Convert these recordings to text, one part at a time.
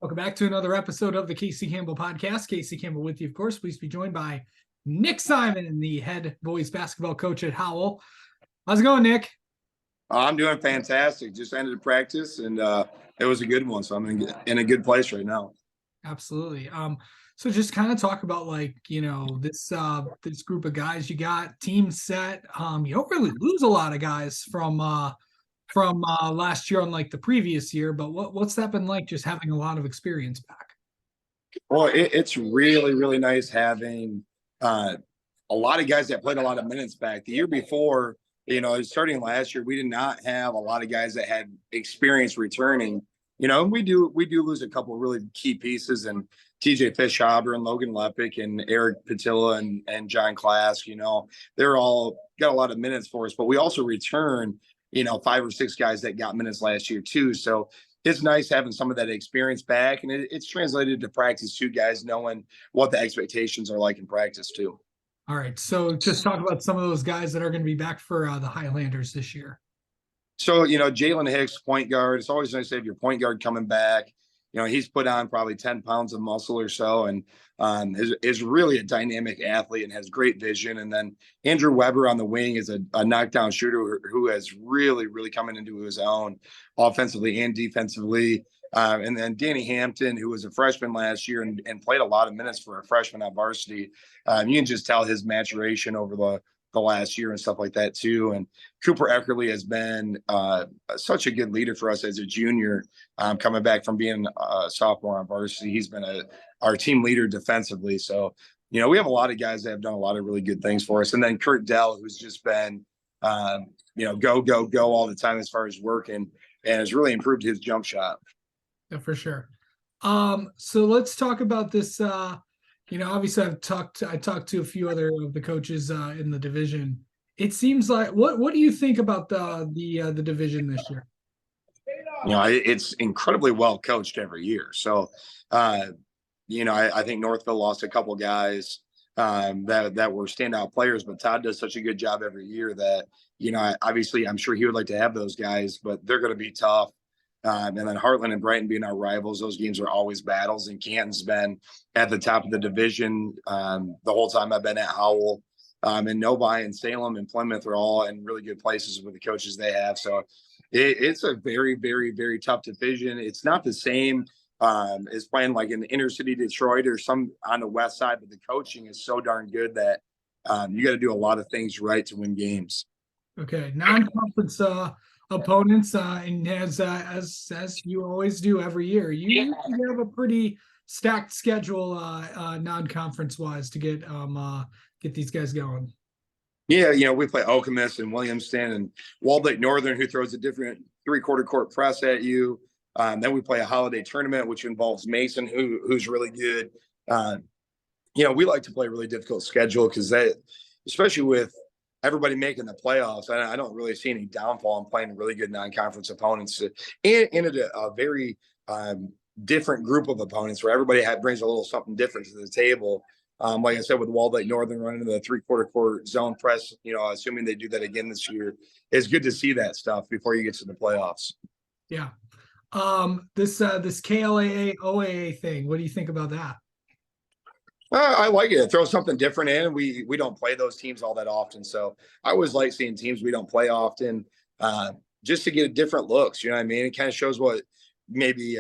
Welcome back to another episode of the Casey Campbell Podcast. Casey Campbell with you, of course. Please be joined by Nick Simon, the head boys basketball coach at Howell. How's it going, Nick? I'm doing fantastic. Just ended the practice, and it was a good one. So I'm in a good place right now. Absolutely. So just kind of talk about this group of guys you got, team set. You don't really lose a lot of guys from last year, unlike the previous year. But what's that been like? Just having a lot of experience back. Well, it's really, really nice having a lot of guys that played a lot of minutes back. The year before, starting last year, we did not have a lot of guys that had experience returning. And we do lose a couple of really key pieces, and TJ Fishhaber and Logan Lepic and Eric Patilla and John Klask. They're all got a lot of minutes for us, but we also return 5 or 6 guys that got minutes last year too. So it's nice having some of that experience back, and it's translated to practice too, guys knowing what the expectations are like in practice too. All right, so just talk about some of those guys that are going to be back for the Highlanders this year. So, Jalen Hicks, point guard. It's always nice to have your point guard coming back. He's put on probably 10 pounds of muscle or so, and is really a dynamic athlete and has great vision. And then Andrew Weber on the wing is a knockdown shooter who has really, really coming into his own offensively and defensively. And then Danny Hampton, who was a freshman last year and played a lot of minutes for a freshman on varsity. You can just tell his maturation over the last year and stuff like that too. And Cooper Eckerly has been such a good leader for us as a junior, coming back from being a sophomore on varsity. He's been our team leader defensively. So, we have a lot of guys that have done a lot of really good things for us. And then Kurt Dell, who's just been, go all the time as far as working, and has really improved his jump shot. Yeah, for sure. So let's talk about this. Obviously I talked to a few other of the coaches in the division. It seems like what do you think about the division this year? It's incredibly well coached every year. So, I think Northville lost a couple guys that were standout players, but Todd does such a good job every year that, obviously I'm sure he would like to have those guys, but they're going to be tough. And then Heartland and Brighton being our rivals, those games are always battles. And Canton's been at the top of the division the whole time I've been at Howell. And Novi and Salem and Plymouth are all in really good places with the coaches they have. So it's a very, very, very tough division. It's not the same as playing like in the inner city Detroit or some on the west side, but the coaching is so darn good that you got to do a lot of things right to win games. Okay, non-conference opponents, and as you always do every year, you have a pretty stacked schedule non-conference wise to get these guys going. Yeah, we play Okemos and Williamston and Walled Lake Northern, who throws a different 3/4 court press at you. Then we play a holiday tournament, which involves Mason, who's really good. We like to play a really difficult schedule because especially with everybody making the playoffs, I don't really see any downfall in playing really good non-conference opponents and a very different group of opponents where everybody brings a little something different to the table. Like I said, with Walled Lake Northern running the 3/4 court zone press, assuming they do that again this year, it's good to see that stuff before you get to the playoffs. Yeah. This KLAA OAA thing, what do you think about that? I like it. Throw something different in. We don't play those teams all that often, so I always like seeing teams we don't play often, just to get different looks. You know what I mean? It kind of shows what maybe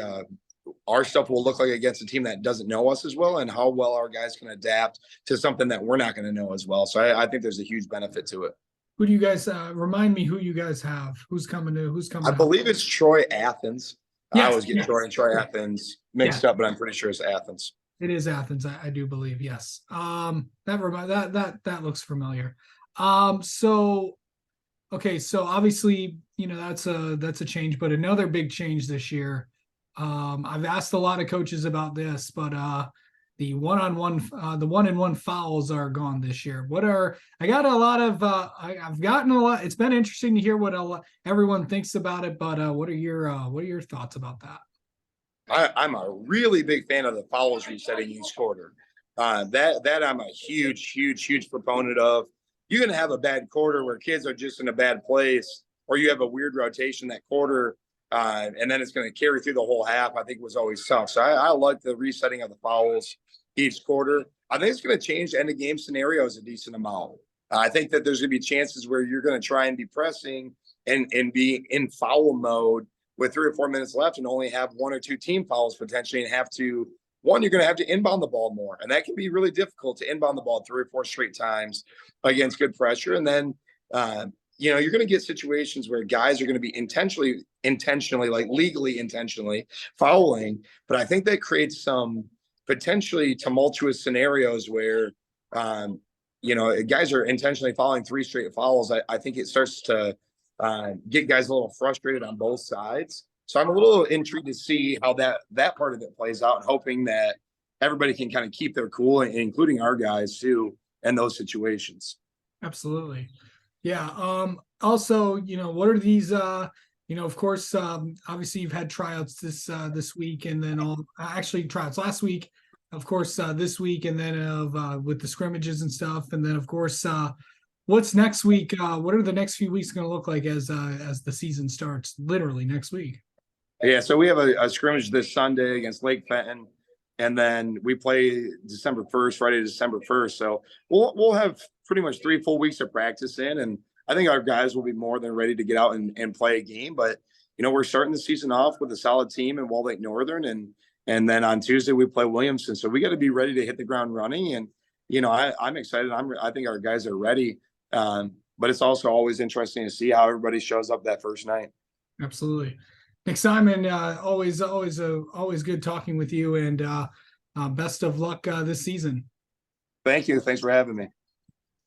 our stuff will look like against a team that doesn't know us as well, and how well our guys can adapt to something that we're not going to know as well. So I think there's a huge benefit to it. Who do you guys remind me who you guys have? Who's coming? I believe it's Troy Athens. Yes, I always get Troy and Troy Athens mixed up, but I'm pretty sure it's Athens. It is Athens, I do believe. Yes. That looks familiar. So obviously, that's a change, but another big change this year. I've asked a lot of coaches about this, but the one-on-one fouls are gone this year. I've gotten a lot. It's been interesting to hear what everyone thinks about it, but what are your thoughts about that? I'm a really big fan of the fouls resetting each quarter. That I'm a huge proponent of. You're going to have a bad quarter where kids are just in a bad place, or you have a weird rotation that quarter. and then it's going to carry through the whole half, I think was always tough. So I like the resetting of the fouls each quarter. I think it's going to change end of game scenarios a decent amount. I think that there's going to be chances where you're going to try and be pressing and be in foul mode with 3 or 4 minutes left and only have 1 or 2 team fouls potentially and have to, one, you're going to have to inbound the ball more. And that can be really difficult to inbound the ball 3 or 4 straight times against good pressure. And then, you're going to get situations where guys are going to be intentionally, like legally intentionally fouling. But I think that creates some potentially tumultuous scenarios where, guys are intentionally fouling 3 straight fouls. I think it starts to get guys a little frustrated on both sides. So I'm a little intrigued to see how that part of it plays out, and hoping that everybody can kind of keep their cool, including our guys too, in those situations. Absolutely. Yeah. Also, what are these, of course, obviously you've had tryouts this week, and then actually tryouts last week, of course, this week, and then with the scrimmages and stuff. And then of course, what's next week? What are the next few weeks going to look like as the season starts literally next week? Yeah. So we have a scrimmage this Sunday against Lake Fenton, and then we play December 1st, Friday, December 1st. So we'll have pretty much 3 full weeks of practice in, and I think our guys will be more than ready to get out and play a game. But we're starting the season off with a solid team in Wall Lake Northern, and then on Tuesday we play Williamson. So we got to be ready to hit the ground running. And I'm excited. I think our guys are ready. But it's also always interesting to see how everybody shows up that first night. Absolutely. Nick Simon, always good talking with you, and best of luck this season. Thank you. Thanks for having me.